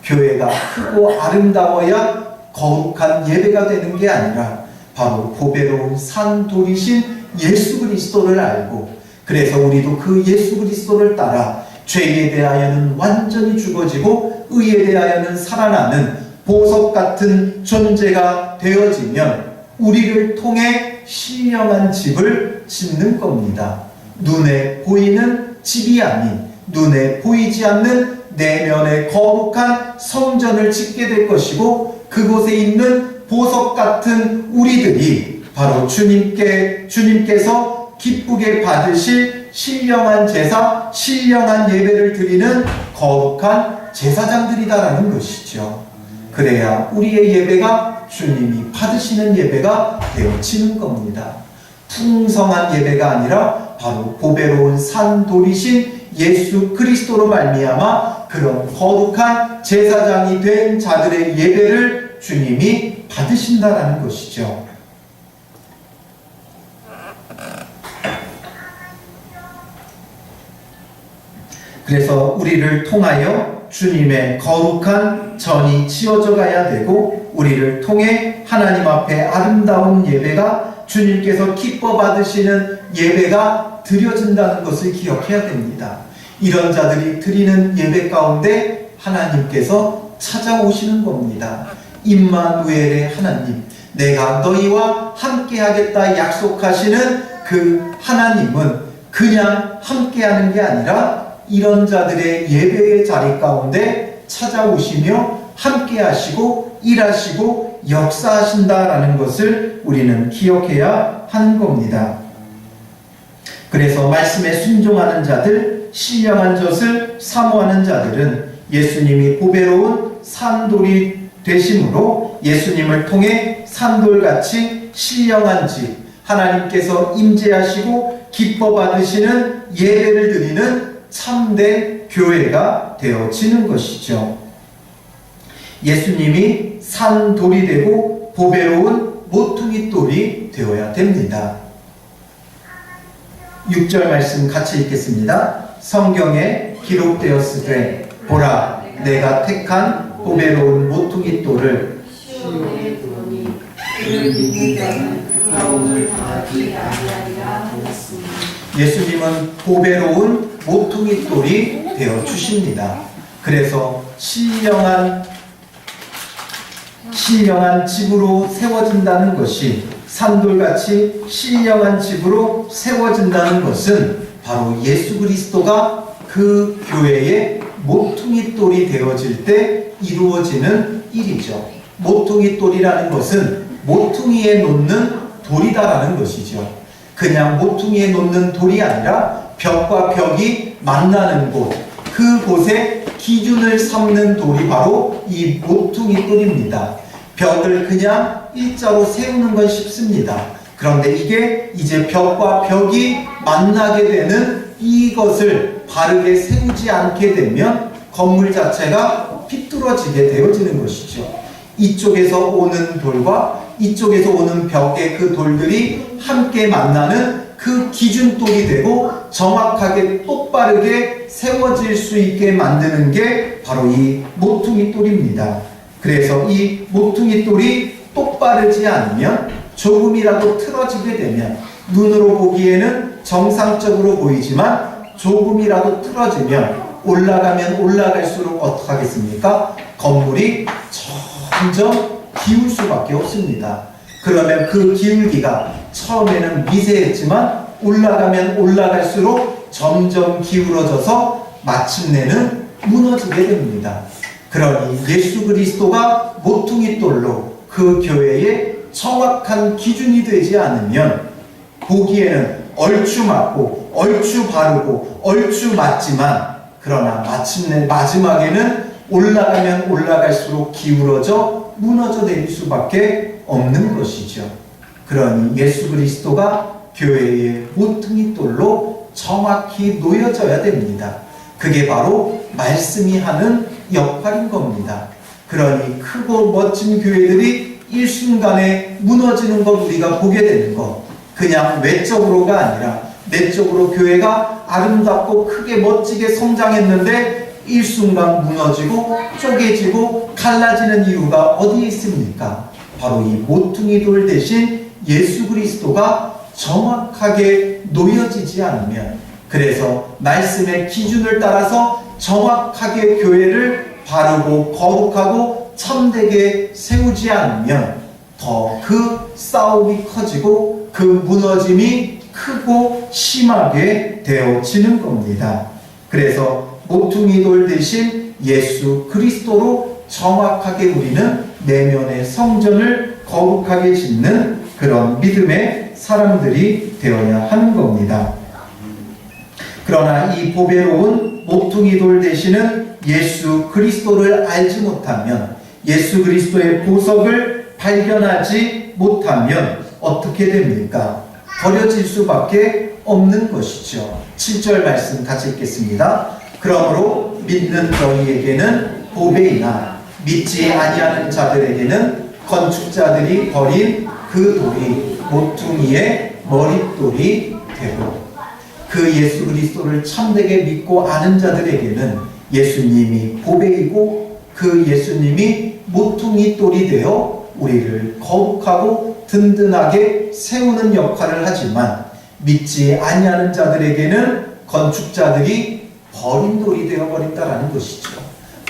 교회가 크고 아름다워야 거룩한 예배가 되는 게 아니라 바로 보배로운 산돌이신 예수 그리스도를 알고, 그래서 우리도 그 예수 그리스도를 따라 죄에 대하여는 완전히 죽어지고 의에 대하여는 살아나는 보석 같은 존재가 되어지면 우리를 통해 신령한 집을 짓는 겁니다. 눈에 보이는 집이 아닌 눈에 보이지 않는 내면의 거룩한 성전을 짓게 될 것이고, 그곳에 있는 보석 같은 우리들이 바로 주님께서 기쁘게 받으실 신령한 제사, 신령한 예배를 드리는 거룩한 제사장들이다라는 것이죠. 그래야 우리의 예배가 주님이 받으시는 예배가 되어지는 겁니다. 풍성한 예배가 아니라 바로 보배로운 산돌이신 예수 그리스도로 말미암아 그런 거룩한 제사장이 된 자들의 예배를 주님이 받으신다라는 것이죠. 그래서 우리를 통하여 주님의 거룩한 전이 지어져 가야 되고, 우리를 통해 하나님 앞에 아름다운 예배가, 주님께서 기뻐 받으시는 예배가 드려진다는 것을 기억해야 됩니다. 이런 자들이 드리는 예배 가운데 하나님께서 찾아오시는 겁니다. 임마누엘의 하나님, 내가 너희와 함께 하겠다 약속하시는 그 하나님은 그냥 함께하는 게 아니라 이런 자들의 예배의 자리 가운데 찾아오시며 함께하시고 일하시고 역사하신다라는 것을 우리는 기억해야 하는 겁니다. 그래서 말씀에 순종하는 자들, 신령한 젖을 사모하는 자들은 예수님이 보배로운 산돌이 되심으로 예수님을 통해 산돌같이 신령한 집, 하나님께서 임재하시고 기뻐 받으시는 예배를 드리는 참된 교회가 되어지는 것이죠. 예수님이 산돌이 되고 보배로운 모퉁이 돌이 되어야 됩니다. 6절 말씀 같이 읽겠습니다. 성경에 기록되었으되 보라 내가 택한 보배로운 모퉁이 돌을 시온에 두니 그를 믿는 자는 부러움을 당하지 아니하리라 하였습니다. 예수님은 보배로운 모퉁이 돌이 되어 주십니다. 그래서 신령한 집으로 세워진다는 것이, 산돌같이 신령한 집으로 세워진다는 것은 바로 예수 그리스도가 그 교회의 모퉁이 돌이 되어질 때 이루어지는 일이죠. 모퉁이 돌이라는 것은 모퉁이에 놓는 돌이다라는 것이죠. 그냥 모퉁이에 놓는 돌이 아니라 벽과 벽이 만나는 곳, 그곳에 기준을 삼는 돌이 바로 이 모퉁이 돌입니다. 벽을 그냥 일자로 세우는 건 쉽습니다. 그런데 이게 이제 벽과 벽이 만나게 되는 이것을 바르게 세우지 않게 되면 건물 자체가 삐뚤어지게 되어지는 것이죠. 이쪽에서 오는 돌과 이쪽에서 오는 벽의 그 돌들이 함께 만나는 그 기준돌이 되고 정확하게 똑바르게 세워질 수 있게 만드는 게 바로 이 모퉁이 돌입니다. 그래서 이 모퉁이 돌이 똑바르지 않으면, 조금이라도 틀어지게 되면, 눈으로 보기에는 정상적으로 보이지만 조금이라도 틀어지면 올라가면 올라갈수록 어떻게 하겠습니까? 건물이 점점 기울 수밖에 없습니다. 그러면 그 기울기가 처음에는 미세했지만 올라가면 올라갈수록 점점 기울어져서 마침내는 무너지게 됩니다. 그러니 예수 그리스도가 모퉁이 돌로 그 교회의 정확한 기준이 되지 않으면 보기에는 얼추 맞고 얼추 바르고 얼추 맞지만, 그러나 마침내 마지막에는 올라가면 올라갈수록 기울어져 무너져 내릴 수밖에 없는 것이죠. 그러니 예수 그리스도가 교회의 모퉁이 돌로 정확히 놓여져야 됩니다. 그게 바로 말씀이 하는 역할인 겁니다. 그러니 크고 멋진 교회들이 일순간에 무너지는 것 우리가 보게 되는 것, 그냥 외적으로가 아니라 내적으로 교회가 아름답고 크게 멋지게 성장했는데 일순간 무너지고 쪼개지고 갈라지는 이유가 어디에 있습니까? 바로 이 모퉁이 돌 대신 예수 그리스도가 정확하게 놓여지지 않으면, 그래서 말씀의 기준을 따라서 정확하게 교회를 바르고 거룩하고 참되게 세우지 않으면 더 그 싸움이 커지고 그 무너짐이 크고 심하게 되어지는 겁니다. 그래서 모퉁이 돌 대신 예수 그리스도로 정확하게 우리는 내면의 성전을 거룩하게 짓는 그런 믿음의 사람들이 되어야 하는 겁니다. 그러나 이 보배로운 모퉁이 돌 대신은 예수 그리스도를 알지 못하면, 예수 그리스도의 보석을 발견하지 못하면 어떻게 됩니까? 버려질 수밖에 없는 것이죠. 7절 말씀 같이 읽겠습니다. 그러므로 믿는 너희에게는 보배이나 믿지 아니하는 자들에게는 건축자들이 버린 그 돌이 모퉁이의 머릿돌이 되고, 그 예수 그리스도를 참되게 믿고 아는 자들에게는 예수님이 보배이고 그 예수님이 모퉁이 돌이 되어 우리를 거룩하고 든든하게 세우는 역할을 하지만, 믿지 아니하는 자들에게는 건축자들이 버린 돌이 되어버린다라는 것이죠.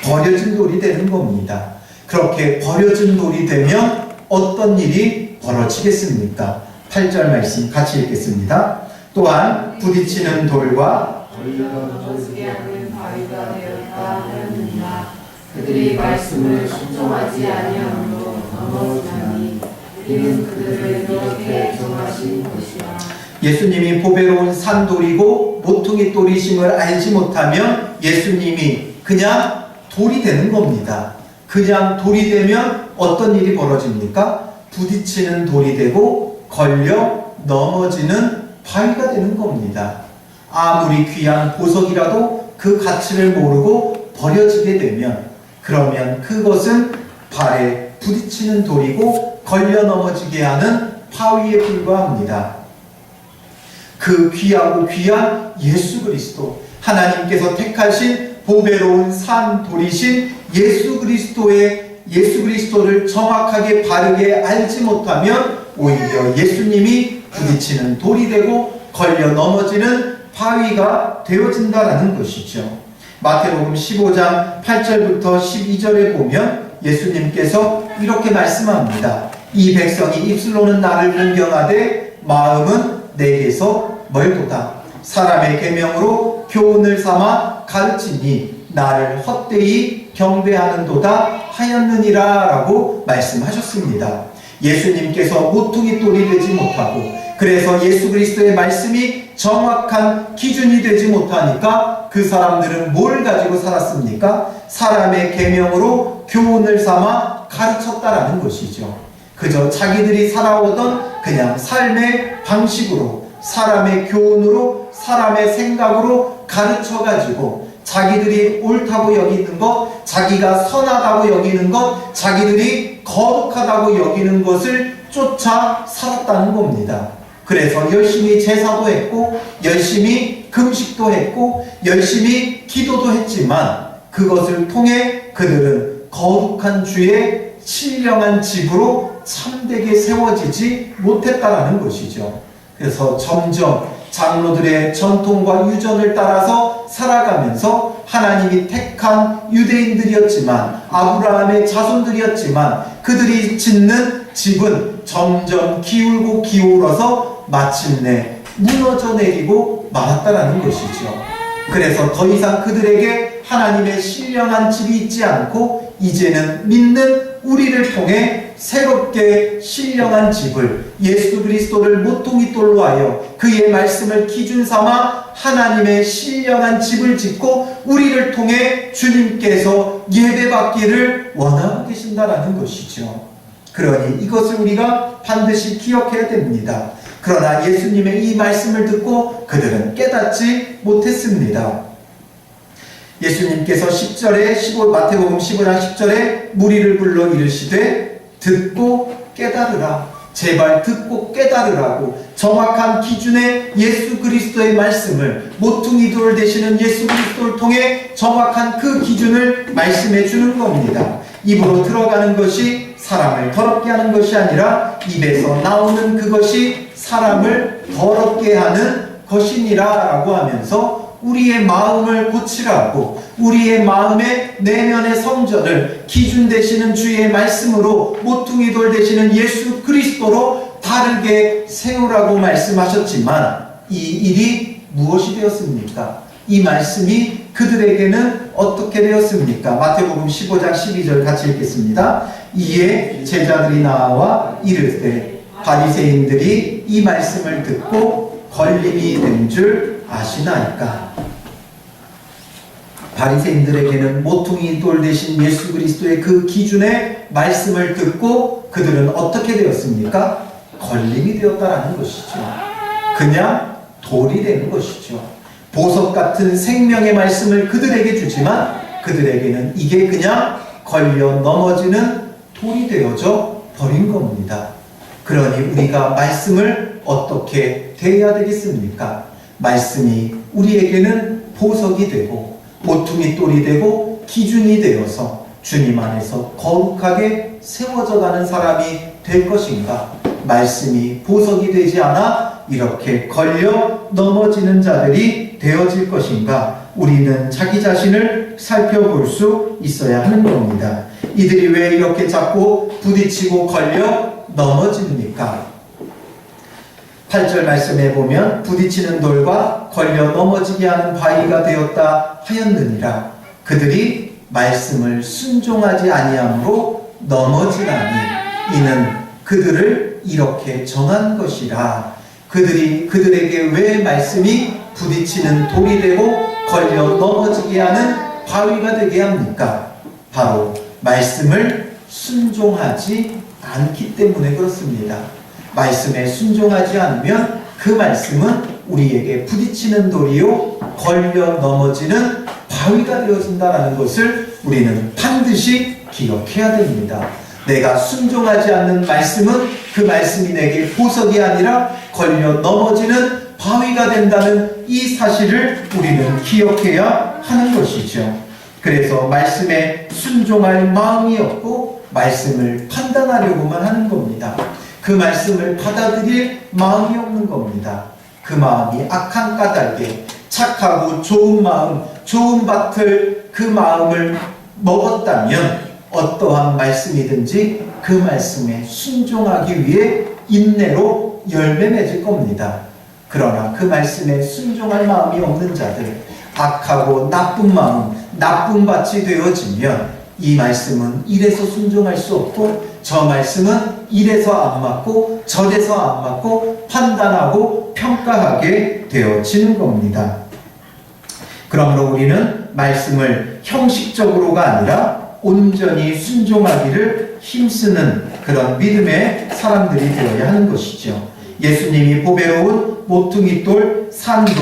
버려진 돌이 되는 겁니다. 그렇게 버려진 돌이 되면 어떤 일이 벌어지겠습니까? 8절 말씀 같이 읽겠습니다. 또한 부딪히는 돌과 걸려들지 않는 바위가 되었다 하였느니라. 그들이 말씀을 순종하지 아니함으로 넘어지나니 이는 그들을 이렇게 정하신 것이라. 예수님이 보배로운 산돌이고 모퉁이 돌이심을 알지 못하면 예수님이 그냥 돌이 되는 겁니다. 그냥 돌이 되면 어떤 일이 벌어집니까? 부딪히는 돌이 되고 걸려 넘어지는 바위가 되는 겁니다. 아무리 귀한 보석이라도 그 가치를 모르고 버려지게 되면 그러면 그것은 발에 부딪히는 돌이고 걸려 넘어지게 하는 바위에 불과합니다. 그 귀하고 귀한 예수 그리스도, 하나님께서 택하신 보배로운 산 돌이신 예수 그리스도를 정확하게 바르게 알지 못하면 오히려 예수님이 부딪히는 돌이 되고 걸려 넘어지는 바위가 되어진다라는 것이죠. 마태복음 15장 8절부터 12절에 보면 예수님께서 이렇게 말씀합니다. 이 백성이 입술로는 나를 공경하되 마음은 내게서 멀도다. 사람의 계명으로 교훈을 삼아 가르치니 나를 헛되이 경배하는도다 하였느니라 라고 말씀하셨습니다. 예수님께서 모퉁이 돌이 되지 못하고 그래서 예수 그리스도의 말씀이 정확한 기준이 되지 못하니까 그 사람들은 뭘 가지고 살았습니까? 사람의 계명으로 교훈을 삼아 가르쳤다라는 것이죠. 그저 자기들이 살아오던 그냥 삶의 방식으로 사람의 교훈으로 사람의 생각으로 가르쳐가지고 자기들이 옳다고 여기는 것, 자기가 선하다고 여기는 것, 자기들이 거룩하다고 여기는 것을 쫓아 살았다는 겁니다. 그래서 열심히 제사도 했고 열심히 금식도 했고 열심히 기도도 했지만 그것을 통해 그들은 거룩한 주의 신령한 집으로 참되게 세워지지 못했다라는 것이죠. 그래서 점점 장로들의 전통과 유전을 따라서 살아가면서 하나님이 택한 유대인들이었지만 아브라함의 자손들이었지만 그들이 짓는 집은 점점 기울고 기울어서 마침내 무너져 내리고 말았다라는 것이죠. 그래서 더 이상 그들에게 하나님의 신령한 집이 있지 않고 이제는 믿는 우리를 통해 새롭게 신령한 집을 예수 그리스도를 모퉁이 돌로 하여 그의 말씀을 기준 삼아 하나님의 신령한 집을 짓고 우리를 통해 주님께서 예배받기를 원하고 계신다라는 것이죠. 그러니 이것을 우리가 반드시 기억해야 됩니다. 그러나 예수님의 이 말씀을 듣고 그들은 깨닫지 못했습니다. 예수님께서 10절에 마태복음 15장 10절에 무리를 불러 이르시되 듣고 깨달으라. 제발 듣고 깨달으라고 정확한 기준의 예수 그리스도의 말씀을 모퉁이 돌 되시는 예수 그리스도를 통해 정확한 그 기준을 말씀해 주는 겁니다. 입으로 들어가는 것이 사람을 더럽게 하는 것이 아니라 입에서 나오는 그것이 사람을 더럽게 하는 것이니라 라고 하면서 우리의 마음을 고치라고 우리의 마음의 내면의 성전을 기준 되시는 주의 말씀으로 모퉁이 돌 되시는 예수 그리스도로 바르게 세우라고 말씀하셨지만 이 일이 무엇이 되었습니까? 이 말씀이 그들에게는 어떻게 되었습니까? 마태복음 15장 12절 같이 읽겠습니다. 이에 제자들이 나와 이르되 바리새인들이 이 말씀을 듣고 걸림이 된 줄 아시나이까? 바리새인들에게는 모퉁이 돌 대신 예수 그리스도의 그 기준의 말씀을 듣고 그들은 어떻게 되었습니까? 걸림이 되었다라는 것이죠. 그냥 돌이 되는 것이죠. 보석 같은 생명의 말씀을 그들에게 주지만 그들에게는 이게 그냥 걸려 넘어지는 돌이 되어져 버린 겁니다. 그러니 우리가 말씀을 어떻게 대해야 되겠습니까? 말씀이 우리에게는 보석이 되고 모퉁이 돌이 되고 기준이 되어서 주님 안에서 거룩하게 세워져 가는 사람이 될 것인가? 말씀이 보석이 되지 않아 이렇게 걸려 넘어지는 자들이 되어질 것인가? 우리는 자기 자신을 살펴볼 수 있어야 하는 겁니다. 이들이 왜 이렇게 자꾸 부딪히고 걸려 넘어집니까? 8절 말씀에 보면 부딪히는 돌과 걸려 넘어지게 하는 바위가 되었다 하였느니라. 그들이 말씀을 순종하지 아니함으로 넘어지나니 이는 그들을 이렇게 정한 것이라. 그들에게 왜 말씀이 부딪히는 돌이 되고 걸려 넘어지게 하는 바위가 되게 합니까? 바로 말씀을 순종하지 않기 때문에 그렇습니다. 말씀에 순종하지 않으면 그 말씀은 우리에게 부딪히는 돌이요 걸려 넘어지는 바위가 되어진다는 것을 우리는 반드시 기억해야 됩니다. 내가 순종하지 않는 말씀은 그 말씀이 내게 보석이 아니라 걸려 넘어지는 바위가 된다는 이 사실을 우리는 기억해야 하는 것이죠. 그래서 말씀에 순종할 마음이 없고 말씀을 판단하려고만 하는 겁니다. 그 말씀을 받아들일 마음이 없는 겁니다. 그 마음이 악한 까닭에 착하고 좋은 마음, 좋은 밭을 그 마음을 먹었다면 어떠한 말씀이든지 그 말씀에 순종하기 위해 인내로 열매 맺을 겁니다. 그러나 그 말씀에 순종할 마음이 없는 자들, 악하고 나쁜 마음, 나쁜 밭이 되어지면 이 말씀은 이래서 순종할 수 없고 저 말씀은 이래서 안 맞고 저래서 안 맞고 판단하고 평가하게 되어지는 겁니다. 그러므로 우리는 말씀을 형식적으로가 아니라 온전히 순종하기를 힘쓰는 그런 믿음의 사람들이 되어야 하는 것이죠. 예수님이 보배로운 모퉁이돌, 산돌,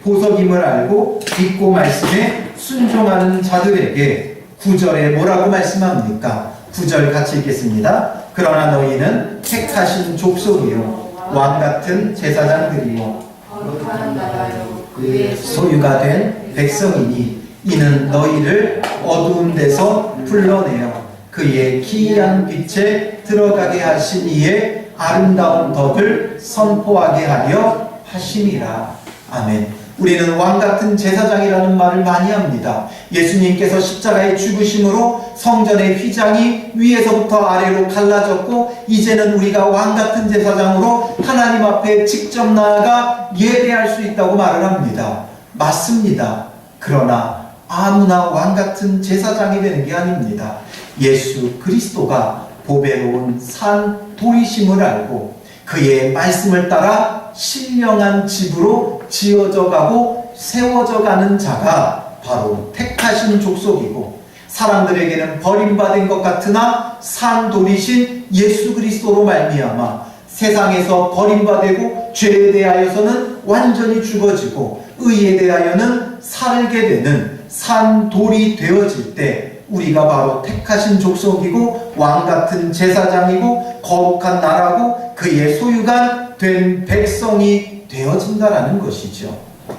보석임을 알고 믿고 말씀에 순종하는 자들에게 9절에 뭐라고 말씀합니까? 9절 같이 읽겠습니다. 그러나 너희는 택하신 족속이요 왕같은 제사장들이요 거룩한 나라요 그의 소유가 된 백성이니 이는 너희를 어두운 데서 불러내어 그의 기이한 빛에 들어가게 하신 이의 아름다운 덕을 선포하게 하려 하심이라. 아멘. 우리는 왕같은 제사장이라는 말을 많이 합니다. 예수님께서 십자가의 죽으심으로 성전의 휘장이 위에서부터 아래로 갈라졌고 이제는 우리가 왕같은 제사장으로 하나님 앞에 직접 나아가 예배할 수 있다고 말을 합니다. 맞습니다. 그러나 아무나 왕같은 제사장이 되는 게 아닙니다. 예수 그리스도가 보배로운 산 돌이심을 알고 그의 말씀을 따라 신령한 집으로 지어져 가고 세워져 가는 자가 바로 택하신 족속이고 사람들에게는 버림받은 것 같으나 산 돌이신 예수 그리스도로 말미암아 세상에서 버림받고 죄에 대하여서는 완전히 죽어지고 의에 대하여는 살게 되는 산 돌이 되어질 때 우리가 바로 택하신 족속이고 왕같은 제사장이고 거룩한 나라고 그의 소유가 된 백성이 되어진다라는 것이죠.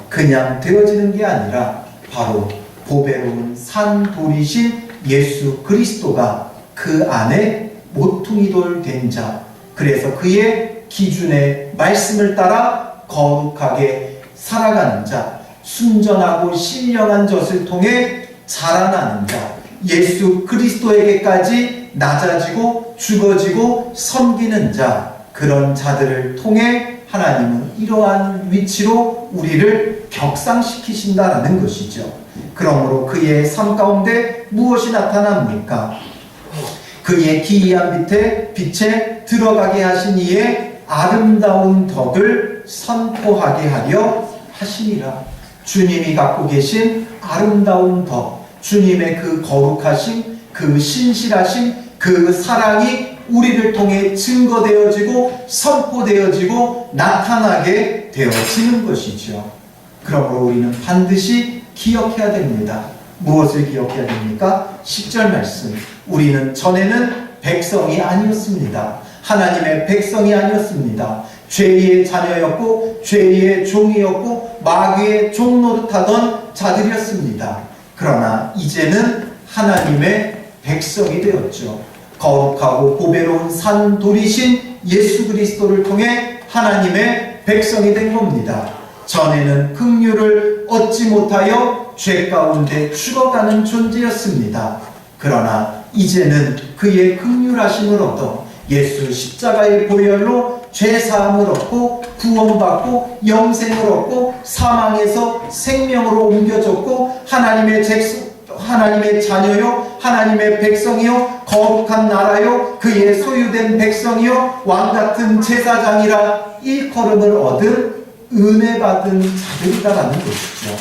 그냥 되어지는 게 아니라 바로 보배로운 산 돌이신 예수 그리스도가 그 안에 모퉁이돌 된 자, 그래서 그의 기준의 말씀을 따라 거룩하게 살아가는 자, 순전하고 신령한 젖을 통해 자라나는 자, 예수 그리스도에게까지 낮아지고 죽어지고 섬기는 자, 그런 자들을 통해 하나님은 이러한 위치로 우리를 격상시키신다라는 것이죠. 그러므로 그의 삶 가운데 무엇이 나타납니까? 그의 기이한 빛에 들어가게 하신 이의 아름다운 덕을 선포하게 하려 하시니라. 주님이 갖고 계신 아름다운 덕, 주님의 그 거룩하심, 그 신실하심, 그 사랑이 우리를 통해 증거되어지고 선포되어지고 나타나게 되어지는 것이죠. 그러므로 우리는 반드시 기억해야 됩니다. 무엇을 기억해야 됩니까? 10절 말씀. 우리는 전에는 백성이 아니었습니다. 하나님의 백성이 아니었습니다. 죄의 자녀였고 죄의 종이었고 마귀의 종노릇하던 자들이었습니다. 그러나 이제는 하나님의 백성이 되었죠. 거룩하고 보배로운 산 돌이신 예수 그리스도를 통해 하나님의 백성이 된 겁니다. 전에는 긍휼을 얻지 못하여 죄 가운데 죽어가는 존재였습니다. 그러나 이제는 그의 긍휼하심을 얻어 예수 십자가의 보혈로 죄사함을 얻고 구원받고 영생을 얻고 사망에서 생명으로 옮겨졌고 하나님의 자녀요 하나님의 백성이요 거룩한 나라요 그의 소유된 백성이요 왕같은 제사장이라 일컬음을 얻은 은혜 받은 자들이다라는 것이죠.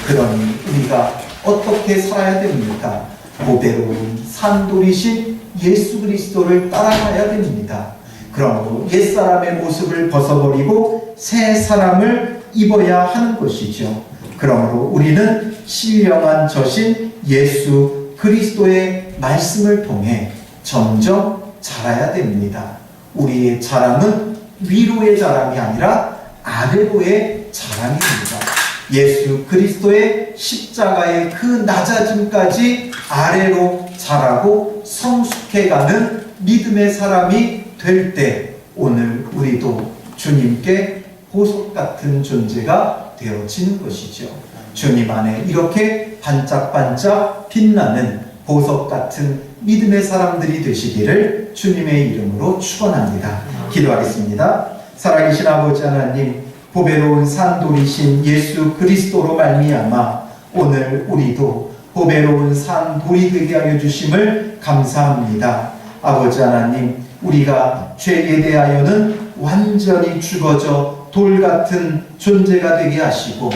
그러니 우리가 어떻게 살아야 됩니까? 보배로운 산돌이신 예수 그리스도를 따라가야 됩니다. 그러므로 옛사람의 모습을 벗어버리고 새 사람을 입어야 하는 것이죠. 그러므로 우리는 신령한 저신 예수 그리스도의 말씀을 통해 점점 자라야 됩니다. 우리의 자랑은 위로의 자랑이 아니라 아래로의 자랑입니다. 예수 그리스도의 십자가의 그 낮아짐까지 아래로 자라고 성숙해가는 믿음의 사람이 될 때 오늘 우리도 주님께 보석 같은 존재가 되어지는 것이죠. 주님 안에 이렇게 반짝반짝 빛나는 보석 같은 믿음의 사람들이 되시기를 주님의 이름으로 축원합니다. 기도하겠습니다. 살아계신 아버지 하나님, 보배로운 산돌이신 예수 그리스도로 말미암아 오늘 우리도 보배로운 산돌이 되게 하여 주심을 감사합니다. 아버지 하나님, 우리가 죄에 대하여는 완전히 죽어져 돌 같은 존재가 되게 하시고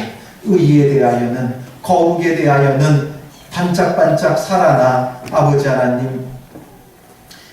의에 대하여는, 거룩에 대하여는 반짝반짝 살아나 아버지 하나님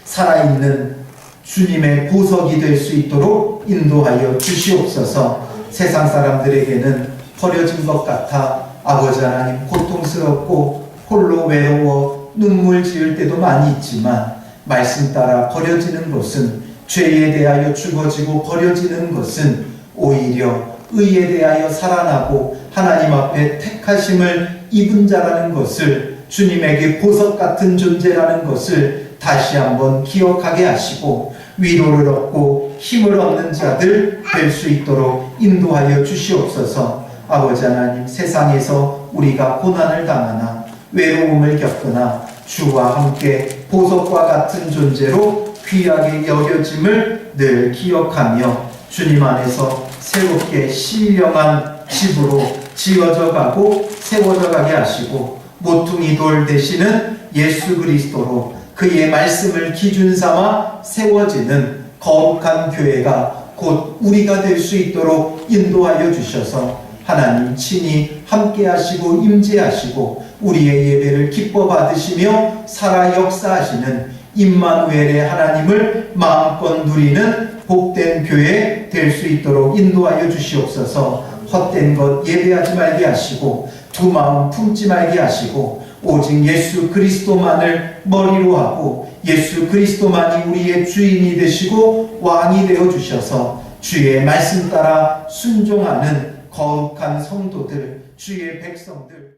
살아있는 주님의 보석이 될 수 있도록 인도하여 주시옵소서. 세상 사람들에게는 버려진 것 같아 아버지 하나님 고통스럽고 홀로 외로워 눈물 지을 때도 많이 있지만, 말씀 따라 버려지는 것은, 죄에 대하여 죽어지고 버려지는 것은 오히려 의에 대하여 살아나고 하나님 앞에 택하심을 입은 자라는 것을, 주님에게 보석 같은 존재라는 것을 다시 한번 기억하게 하시고 위로를 얻고 힘을 얻는 자들 될 수 있도록 인도하여 주시옵소서. 아버지 하나님, 세상에서 우리가 고난을 당하나 외로움을 겪거나 주와 함께 보석과 같은 존재로 귀하게 여겨짐을 늘 기억하며 주님 안에서 새롭게 신령한 집으로 지어져 가고 세워져 가게 하시고, 모퉁이 돌 되시는 예수 그리스도로 그의 말씀을 기준 삼아 세워지는 거룩한 교회가 곧 우리가 될 수 있도록 인도하여 주셔서 하나님 친히 함께 하시고 임재하시고 우리의 예배를 기뻐 받으시며 살아 역사하시는 임마누엘의 하나님을 마음껏 누리는 복된 교회 될 수 있도록 인도하여 주시옵소서. 헛된 것 예배하지 말게 하시고 두 마음 품지 말게 하시고 오직 예수 그리스도만을 머리로 하고 예수 그리스도만이 우리의 주인이 되시고 왕이 되어 주셔서 주의 말씀 따라 순종하는 거룩한 성도들, 주의 백성들